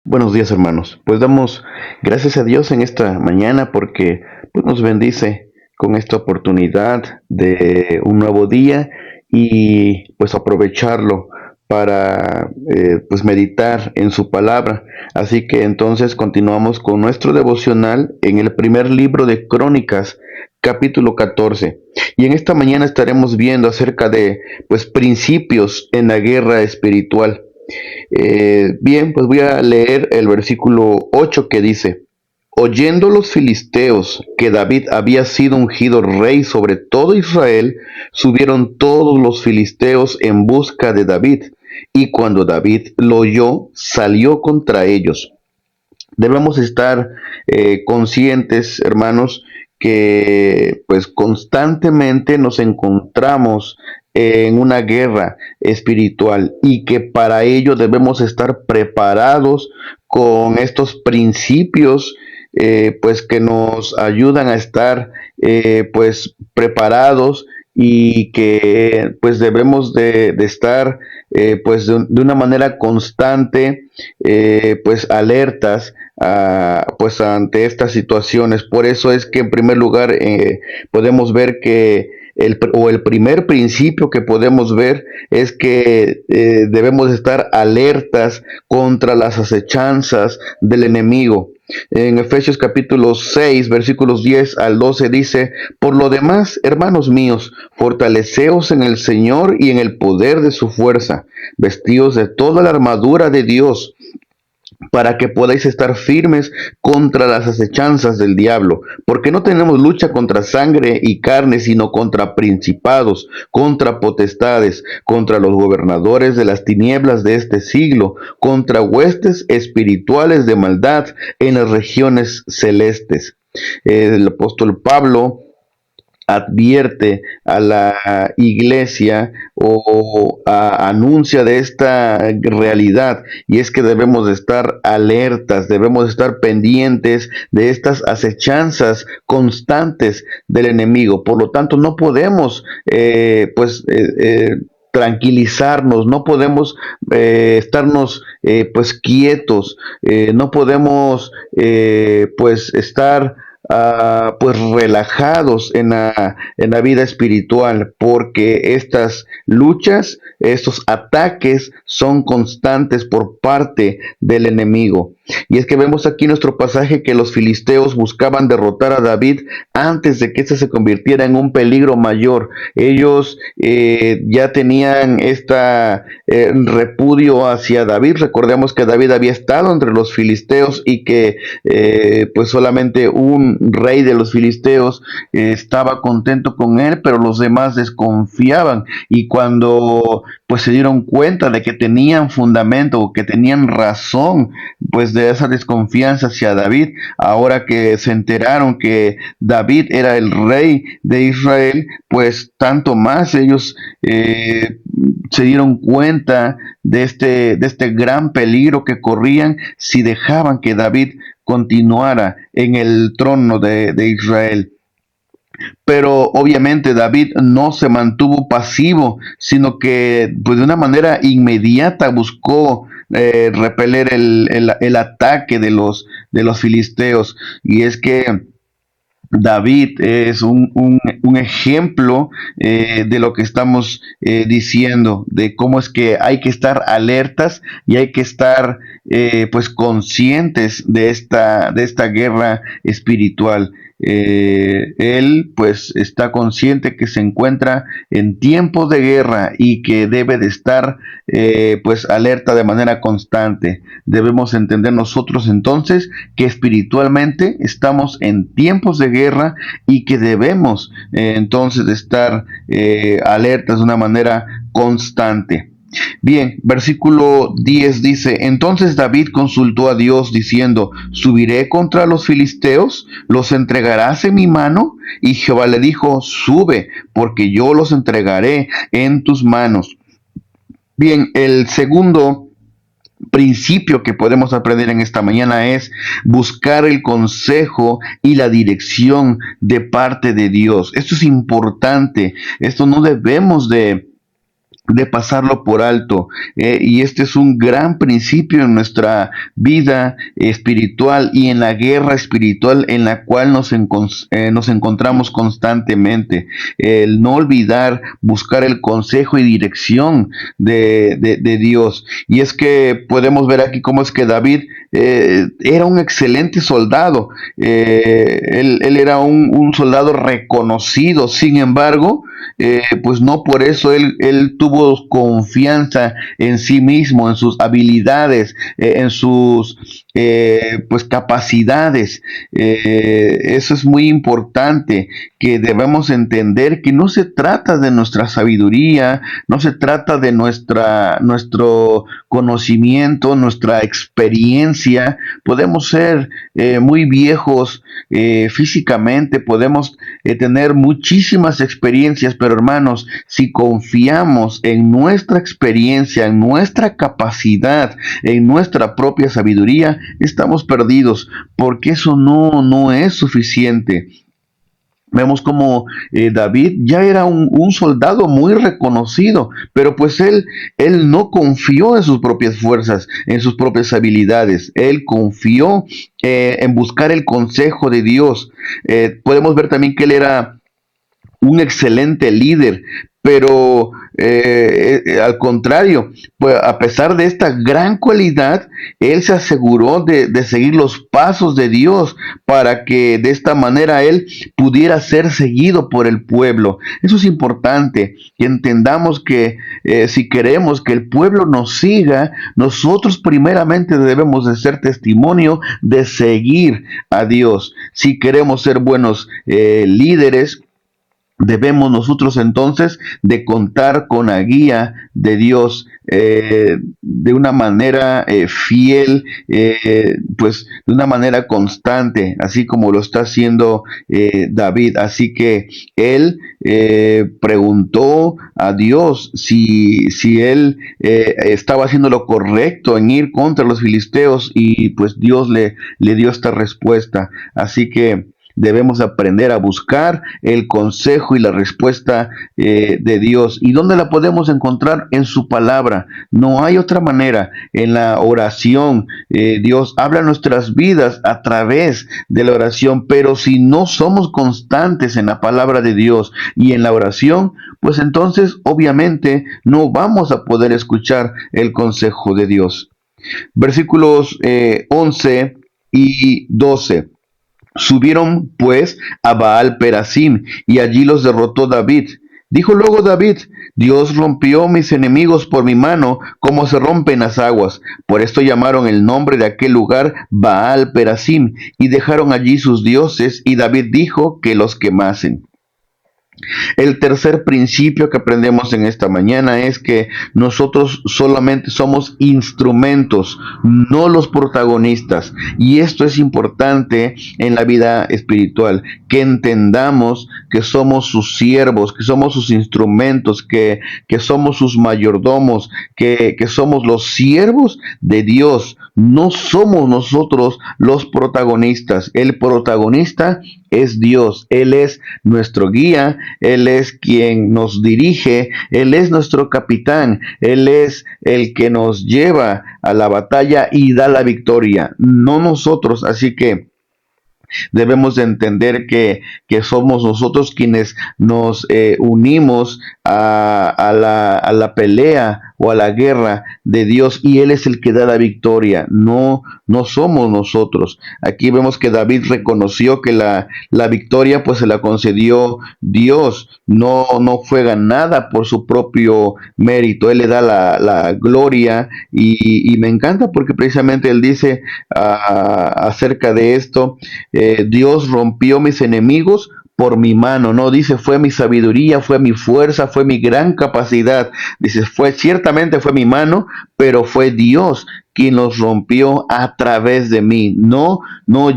Buenos días, hermanos. Pues damos gracias a Dios en esta mañana porque pues, nos bendice con esta oportunidad de un nuevo día y pues aprovecharlo para pues meditar en su palabra. Así que entonces continuamos con nuestro devocional en el primer libro de Crónicas, capítulo 14. Y en esta mañana estaremos viendo acerca de pues principios en la guerra espiritual. Bien, pues voy a leer el versículo 8 que dice, oyendo los filisteos que David había sido ungido rey sobre todo Israel, subieron todos los filisteos en busca de David, y cuando David lo oyó, salió contra ellos. Debemos estar conscientes, hermanos, que pues constantemente nos encontramos en una guerra espiritual y que para ello debemos estar preparados con estos principios pues que nos ayudan a estar pues preparados y que pues debemos de estar pues de una manera constante pues alertas pues ante estas situaciones. Por eso es que en primer lugar podemos ver que el primer principio que podemos ver es que debemos estar alertas contra las acechanzas del enemigo. En Efesios capítulo 6, versículos 10 al 12 dice, por lo demás, hermanos míos, fortaleceos en el Señor y en el poder de su fuerza, vestidos de toda la armadura de Dios, para que podáis estar firmes contra las acechanzas del diablo, porque no tenemos lucha contra sangre y carne, sino contra principados, contra potestades, contra los gobernadores de las tinieblas de este siglo, contra huestes espirituales de maldad en las regiones celestes. El apóstol Pablo advierte a la iglesia anuncia de esta realidad, y es que debemos de estar alertas, debemos de estar pendientes de estas acechanzas constantes del enemigo. Por lo tanto, no podemos tranquilizarnos, no podemos estarnos pues quietos, no podemos pues estar pues relajados en la vida espiritual, porque estas luchas, estos ataques son constantes por parte del enemigo. Y es que vemos aquí en nuestro pasaje que los filisteos buscaban derrotar a David antes de que éste se convirtiera en un peligro mayor. Ellos ya tenían esta repudio hacia David. Recordemos que David había estado entre los filisteos y que pues solamente un rey de los filisteos estaba contento con él, pero los demás desconfiaban. Y cuando pues se dieron cuenta de que tenían fundamento, que tenían razón, pues de esa desconfianza hacia David, ahora que se enteraron que David era el rey de Israel, pues tanto más ellos se dieron cuenta de este gran peligro que corrían si dejaban que David continuara en el trono de Israel. Pero obviamente David no se mantuvo pasivo, sino que pues, de una manera inmediata buscó repeler el ataque de los filisteos. Y es que David es un ejemplo de lo que estamos diciendo, de cómo es que hay que estar alertas y hay que estar pues conscientes de esta guerra espiritual. Él pues está consciente que se encuentra en tiempos de guerra y que debe de estar pues alerta de manera constante. Debemos entender nosotros entonces que espiritualmente estamos en tiempos de guerra y que debemos entonces de estar alertas de una manera constante. Bien, versículo 10 dice, entonces David consultó a Dios diciendo, ¿subiré contra los filisteos? ¿Los entregarás en mi mano? Y Jehová le dijo, sube, porque yo los entregaré en tus manos. Bien, el segundo principio que podemos aprender en esta mañana es buscar el consejo y la dirección de parte de Dios. Esto es importante, esto no debemos de pasarlo por alto. Y este es un gran principio en nuestra vida espiritual y en la guerra espiritual en la cual nos encontramos constantemente. El no olvidar buscar el consejo y dirección de Dios. Y es que podemos ver aquí cómo es que David era un excelente soldado. Él era un soldado reconocido. Sin embargo, pues no por eso él tuvo confianza en sí mismo, en sus habilidades, en sus pues capacidades. Eso es muy importante, que debemos entender que no se trata de nuestra sabiduría, no se trata de nuestro conocimiento, nuestra experiencia. Podemos ser muy viejos físicamente, podemos tener muchísimas experiencias, pero hermanos, si confiamos en nuestra experiencia, en nuestra capacidad, en nuestra propia sabiduría, estamos perdidos, porque eso no es suficiente. Vemos como David ya era un soldado muy reconocido, pero pues él no confió en sus propias fuerzas, en sus propias habilidades. Él confió en buscar el consejo de Dios. Podemos ver también que él era un excelente líder, pero al contrario, pues a pesar de esta gran cualidad, él se aseguró de seguir los pasos de Dios para que de esta manera él pudiera ser seguido por el pueblo. Eso es importante, que entendamos que si queremos que el pueblo nos siga, nosotros primeramente debemos de ser testimonio de seguir a Dios. Si queremos ser buenos líderes, debemos nosotros entonces de contar con la guía de Dios de una manera fiel, pues de una manera constante, así como lo está haciendo David. Así que él preguntó a Dios si él estaba haciendo lo correcto en ir contra los filisteos, y pues Dios le dio esta respuesta. Así que debemos aprender a buscar el consejo y la respuesta de Dios. ¿Y dónde la podemos encontrar? En su palabra. No hay otra manera. En la oración, Dios habla en nuestras vidas a través de la oración, pero si no somos constantes en la palabra de Dios y en la oración, pues entonces obviamente no vamos a poder escuchar el consejo de Dios. Versículos 11 y 12. Subieron pues a Baal Perasim, y allí los derrotó David. Dijo luego David: Dios rompió mis enemigos por mi mano, como se rompen las aguas. Por esto llamaron el nombre de aquel lugar Baal Perasim, y dejaron allí sus dioses, y David dijo que los quemasen. El tercer principio que aprendemos en esta mañana es que nosotros solamente somos instrumentos, no los protagonistas. Y esto es importante en la vida espiritual, que entendamos que somos sus siervos, que somos sus instrumentos, que somos sus mayordomos, que somos los siervos de Dios. No somos nosotros los protagonistas. El protagonista es Dios. Él es nuestro guía, Él es quien nos dirige, Él es nuestro capitán, Él es el que nos lleva a la batalla y da la victoria, no nosotros. Así que debemos de entender que somos nosotros quienes nos unimos a la pelea o a la guerra de Dios, y Él es el que da la victoria, no somos nosotros. Aquí vemos que David reconoció que la victoria pues se la concedió Dios, no fue ganada por su propio mérito. Él le da la gloria, y me encanta porque precisamente Él dice acerca de esto: Dios rompió mis enemigos por mi mano. No dice fue mi sabiduría, fue mi fuerza, fue mi gran capacidad. Dice ciertamente fue mi mano, pero fue Dios quien los rompió a través de mí. No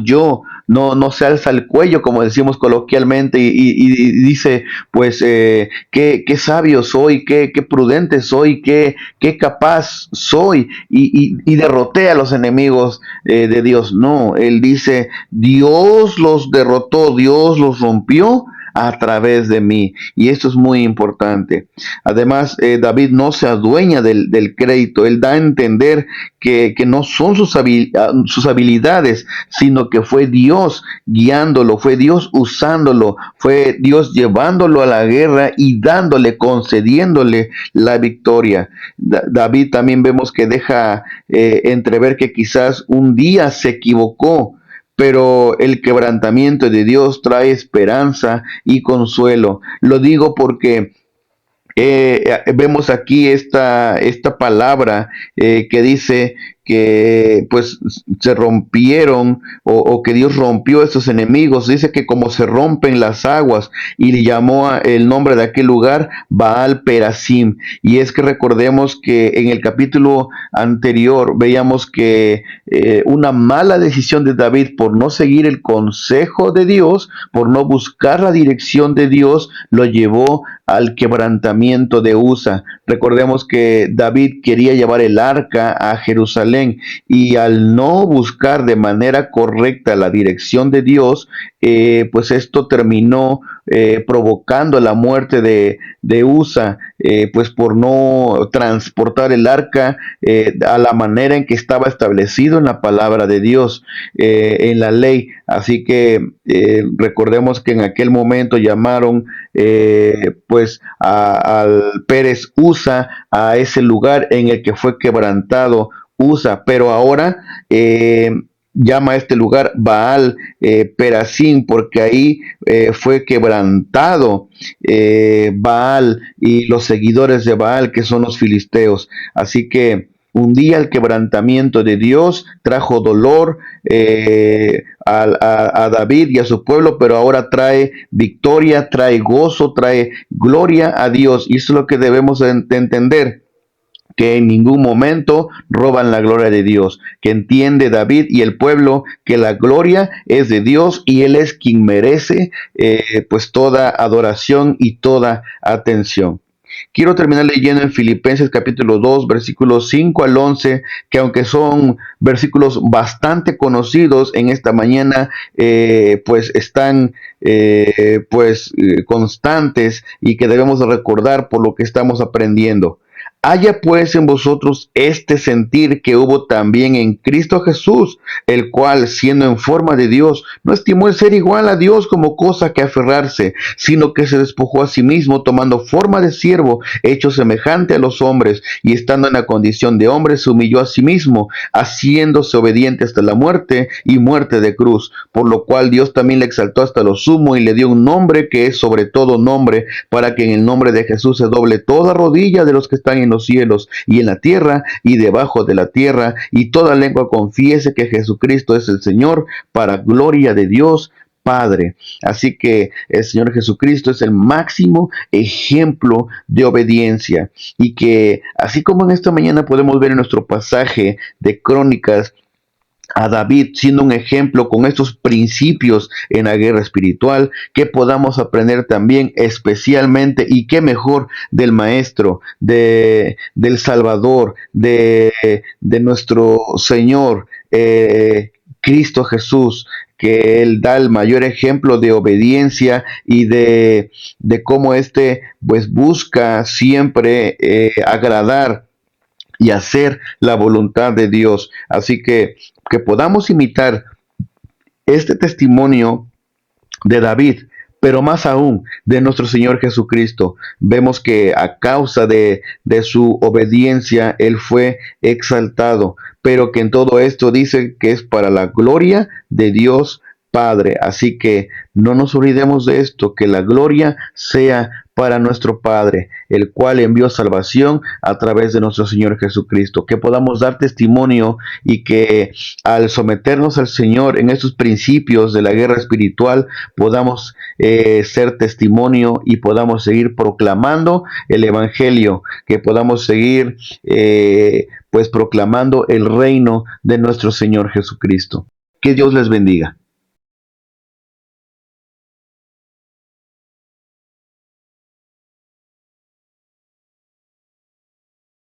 yo. No se alza el cuello, como decimos coloquialmente, y dice, pues, qué sabio soy, qué prudente soy, qué capaz soy, y derroté a los enemigos de Dios. No, él dice, Dios los derrotó, Dios los rompió a través de mí. Y esto es muy importante. Además, David no se adueña del crédito. Él da a entender que no son sus habilidades, sino que fue Dios guiándolo, fue Dios usándolo, fue Dios llevándolo a la guerra y dándole, concediéndole la victoria. David también vemos que deja entrever que quizás un día se equivocó, pero el quebrantamiento de Dios trae esperanza y consuelo. Lo digo porque vemos aquí esta palabra que dice que pues se rompieron o que Dios rompió estos enemigos. Dice que como se rompen las aguas, y le llamó el nombre de aquel lugar Baal Perasim. Y es que recordemos que en el capítulo anterior veíamos que una mala decisión de David por no seguir el consejo de Dios, por no buscar la dirección de Dios, lo llevó al quebrantamiento de Usa. Recordemos que David quería llevar el arca a Jerusalén, y al no buscar de manera correcta la dirección de Dios, pues esto terminó provocando la muerte de Usa, pues por no transportar el arca a la manera en que estaba establecido en la palabra de Dios, en la ley. Así que recordemos que en aquel momento llamaron pues al Pérez Usa, a ese lugar en el que fue quebrantado Usa, pero ahora llama a este lugar Baal Perasim, porque ahí fue quebrantado Baal y los seguidores de Baal, que son los filisteos. Así que un día el quebrantamiento de Dios trajo dolor a David y a su pueblo, pero ahora trae victoria, trae gozo, trae gloria a Dios. Y eso es lo que debemos de entender, que en ningún momento roban la gloria de Dios, que entiende David y el pueblo que la gloria es de Dios y Él es quien merece pues toda adoración y toda atención. Quiero terminar leyendo en Filipenses capítulo 2, versículos 5 al 11, que aunque son versículos bastante conocidos en esta mañana, pues están constantes, y que debemos recordar por lo que estamos aprendiendo. Haya pues en vosotros este sentir que hubo también en Cristo Jesús, el cual, siendo en forma de Dios, no estimó el ser igual a Dios como cosa que aferrarse, sino que se despojó a sí mismo, tomando forma de siervo, hecho semejante a los hombres, y estando en la condición de hombre, se humilló a sí mismo, haciéndose obediente hasta la muerte y muerte de cruz, por lo cual Dios también le exaltó hasta lo sumo y le dio un nombre que es sobre todo nombre, para que en el nombre de Jesús se doble toda rodilla de los que están en los cielos y en la tierra y debajo de la tierra, y toda lengua confiese que Jesucristo es el Señor, para gloria de Dios Padre. Así que el Señor Jesucristo es el máximo ejemplo de obediencia, y que así como en esta mañana podemos ver en nuestro pasaje de Crónicas a David siendo un ejemplo con estos principios en la guerra espiritual, que podamos aprender también especialmente, y qué mejor, del Maestro, del Salvador, de nuestro Señor Cristo Jesús, que Él da el mayor ejemplo de obediencia y de cómo éste pues busca siempre agradar y hacer la voluntad de Dios. Así que podamos imitar este testimonio de David, pero más aún de nuestro Señor Jesucristo. Vemos que a causa de su obediencia, Él fue exaltado, pero que en todo esto dice que es para la gloria de Dios Padre. Así que no nos olvidemos de esto, que la gloria sea para nuestro Padre, el cual envió salvación a través de nuestro Señor Jesucristo. Que podamos dar testimonio, y que al someternos al Señor en estos principios de la guerra espiritual, podamos ser testimonio y podamos seguir proclamando el Evangelio, que podamos seguir pues proclamando el reino de nuestro Señor Jesucristo. Que Dios les bendiga.